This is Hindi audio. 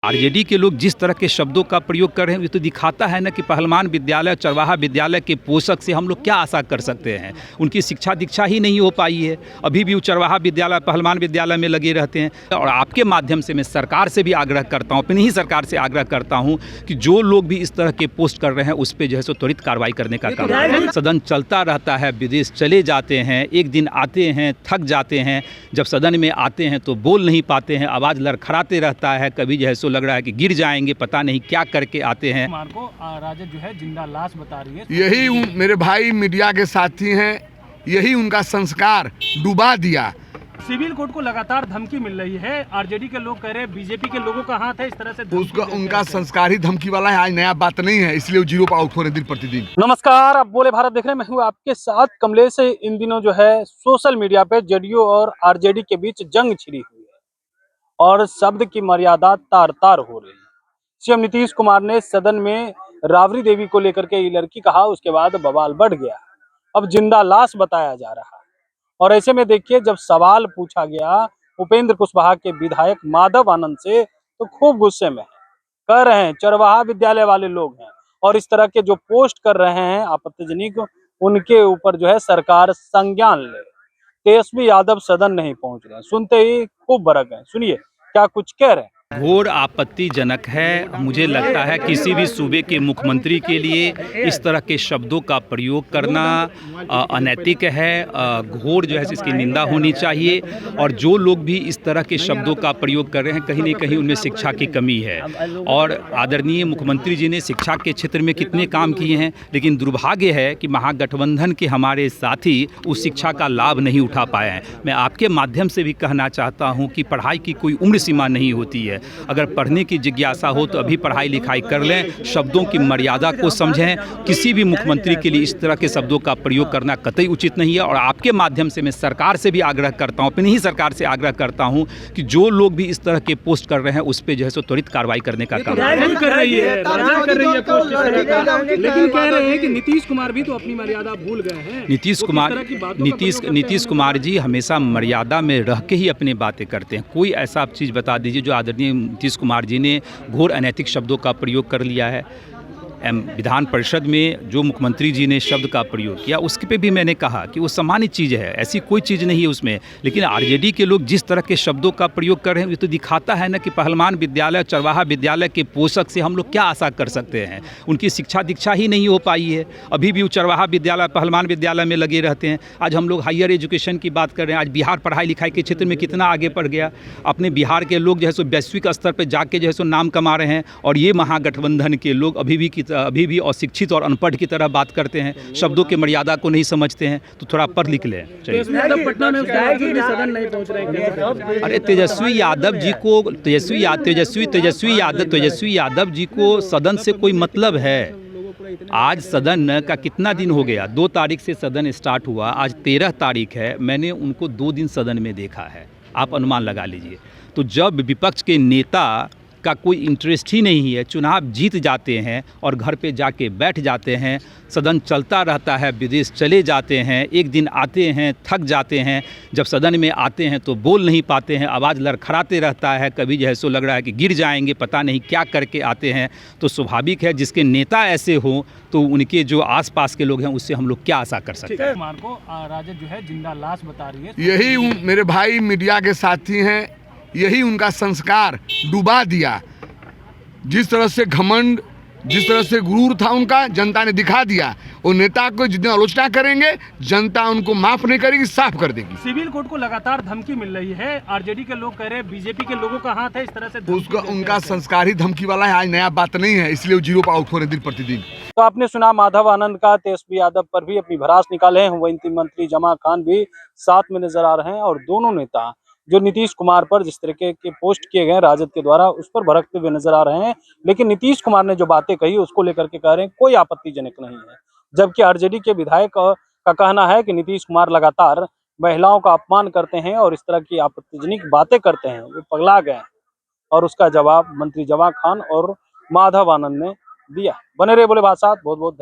आरजेडी के लोग जिस तरह के शब्दों का प्रयोग कर रहे हैं ये तो दिखाता है ना कि पहलवान विद्यालय चरवाहा विद्यालय के पोषक से हम लोग क्या आशा कर सकते हैं। उनकी शिक्षा दीक्षा ही नहीं हो पाई है, अभी भी वो चरवाहा विद्यालय पहलवान विद्यालय में लगे रहते हैं। और आपके माध्यम से मैं सरकार से भी आग्रह करता हूँ, अपनी ही सरकार से आग्रह करता हूँ कि जो लोग भी इस तरह के पोस्ट कर रहे हैं उस पर जो है सो त्वरित कार्रवाई करने का काम करें। सदन चलता रहता है, विदेश चले जाते हैं, एक दिन आते हैं, थक जाते हैं, जब सदन में आते हैं तो बोल नहीं पाते हैं, आवाज़ लड़खड़ाते रहता है, कभी जो है सो लग रहा है कि गिर जाएंगे, पता नहीं क्या करके आते हैं। को राजद जो है जिंदा लाश बता रही है। यही मेरे भाई मीडिया के साथी हैं, यही उनका संस्कार डुबा दिया। सिविल कोर्ट को लगातार धमकी मिल रही है, आरजेडी के लोग कह रहे हैं बीजेपी के लोगों का हाथ है इस तरह से। उसका उनका संस्कार ही धमकी वाला है, आज नया बात नहीं है, इसलिए वो जीरो पर आउट हो रहे दिन प्रतिदिन। नमस्कार, आप बोले भारत देख रहे हैं, मैं हूँ आपके साथ कमलेश। इन दिनों जो है सोशल मीडिया पे जेडीयू और आरजेडी के बीच जंग छिड़ी हुई है और शब्द की मर्यादा तार तार हो रही है। सीएम नीतीश कुमार ने सदन में राबड़ी देवी को लेकर के ये लड़की कहा, उसके बाद बवाल बढ़ गया, अब जिंदा लाश बताया जा रहा है। और ऐसे में देखिए, जब सवाल पूछा गया उपेंद्र कुशवाहा के विधायक माधव आनंद से, तो खूब गुस्से में है, कह रहे हैं चरवाहा विद्यालय वाले लोग हैं और इस तरह के जो पोस्ट कर रहे हैं आपत्तिजनक, उनके ऊपर जो है सरकार संज्ञान ले। तेजस्वी यादव सदन नहीं पहुंच रहे, सुनते ही खूब भड़क गए। सुनिए क्या कुछ कह रहे हैं। घोर आपत्तिजनक है। मुझे लगता है किसी भी सूबे के मुख्यमंत्री के लिए इस तरह के शब्दों का प्रयोग करना अनैतिक है, घोर जो है इसकी निंदा होनी चाहिए। और जो लोग भी इस तरह के शब्दों का प्रयोग कर रहे हैं, कहीं न कहीं उनमें शिक्षा की कमी है। और आदरणीय मुख्यमंत्री जी ने शिक्षा के क्षेत्र में कितने काम किए हैं, लेकिन दुर्भाग्य है कि महागठबंधन के हमारे साथी उस शिक्षा का लाभ नहीं उठा पाए हैं। मैं आपके माध्यम से भी कहना चाहता हूँ कि पढ़ाई की कोई उम्र सीमा नहीं होती है। अगर पढ़ने की जिज्ञासा हो तो अभी पढ़ाई लिखाई कर लें, शब्दों की मर्यादा को समझें। किसी भी मुख्यमंत्री के लिए इस तरह के शब्दों का प्रयोग करना कतई उचित नहीं है। और आपके माध्यम से मैं सरकार से भी आग्रह करता हूं, अपनी ही सरकार से आग्रह करता हूं कि जो लोग भी इस तरह के पोस्ट कर रहे हैं उस पर जो है सो त्वरित कार्रवाई करने का काम कर रही है लेकिन कह रहे हैं कि नीतीश कुमार भी तो अपनी मर्यादा भूल गए हैं। नीतीश कुमार जी हमेशा मर्यादा में रह के ही अपनी बातें करते हैं। कोई ऐसा आप चीज़ बता दीजिए जो आदरणीय नीतीश कुमार जी ने घोर अनैतिक शब्दों का प्रयोग कर लिया है। विधान परिषद में जो मुख्यमंत्री जी ने शब्द का प्रयोग किया उसके पे भी मैंने कहा कि वो सामान्य चीज़ है, ऐसी कोई चीज़ नहीं है उसमें। लेकिन आरजेडी के लोग जिस तरह के शब्दों का प्रयोग कर रहे हैं ये तो दिखाता है ना कि पहलवान विद्यालय चरवाहा विद्यालय के पोषक से हम लोग क्या आशा कर सकते हैं। उनकी शिक्षा दीक्षा ही नहीं हो पाई है, अभी भी वो चरवाहा विद्यालय पहलवान विद्यालय में लगे रहते हैं। आज हम लोग हायर एजुकेशन की बात कर रहे हैं, आज बिहार पढ़ाई लिखाई के क्षेत्र में कितना आगे बढ़ गया। अपने बिहार के लोग जो है सो वैश्विक स्तर पर जाके जो है सो नाम कमा रहे हैं। और ये महागठबंधन के लोग अभी भी अशिक्षित और अनपढ़ की तरह बात करते हैं, शब्दों के मर्यादा को नहीं समझते हैं। तो थोड़ा पढ़ लिख लें। पटना में सदन नहीं पहुंच रहे। अरे तेजस्वी यादव जी को सदन से कोई मतलब है। आज सदन का कितना दिन हो गया, 2 तारीख से सदन स्टार्ट हुआ, आज 13 तारीख है। मैंने उनको 2 दिन सदन में देखा है, आप अनुमान लगा लीजिए। तो जब विपक्ष के नेता का कोई इंटरेस्ट ही नहीं है, चुनाव जीत जाते हैं और घर पे जाके बैठ जाते हैं, सदन चलता रहता है, विदेश चले जाते हैं, एक दिन आते हैं, थक जाते हैं, जब सदन में आते हैं तो बोल नहीं पाते हैं, आवाज़ लड़खड़ाते रहता है, कभी जो है सो लग रहा है कि गिर जाएंगे, पता नहीं क्या करके आते हैं। तो स्वाभाविक है जिसके नेता ऐसे हों तो उनके जो आसपास के लोग हैं उससे हम लोग क्या आशा कर सकते हैं। कुमार को राजद जो है जिंदा लाश बता रही है। यही मेरे भाई मीडिया के साथी हैं, यही उनका संस्कार डुबा दिया। जिस तरह से घमंड, जिस तरह से गुरूर था उनका, जनता ने दिखा दिया। वो नेता को जितनी आलोचना करेंगे जनता उनको माफ नहीं करेगी, साफ कर देगी। सिविल कोर्ट को लगातार धमकी मिल रही है, आरजेडी के लोग कह रहे हैं बीजेपी के लोगों का हाथ है इस तरह से। उसका उनका संस्कार ही धमकी वाला है, आज नया बात नहीं है, इसलिए वो जीरो पर आउट हो रहे दिन प्रतिदिन। तो आपने सुना माधव आनंद का, तेजस्वी यादव पर भी अपनी भड़ास निकाले हैं। वहीं मंत्री जमा खान भी साथ में नजर आ रहे हैं और दोनों नेता जो नीतीश कुमार पर जिस तरीके के पोस्ट किए गए राजद के द्वारा उस पर भड़कते हुए नजर आ रहे हैं। लेकिन नीतीश कुमार ने जो बातें कही उसको लेकर के कह रहे हैं कोई आपत्तिजनक नहीं है, जबकि आरजेडी के विधायक का कहना है कि नीतीश कुमार लगातार महिलाओं का अपमान करते हैं और इस तरह की आपत्तिजनक बातें करते हैं, वो पगला गए हैं। और उसका जवाब मंत्री जमा खान और माधव आनंद ने दिया। बने रहे बोले बात साथ, बहुत बहुत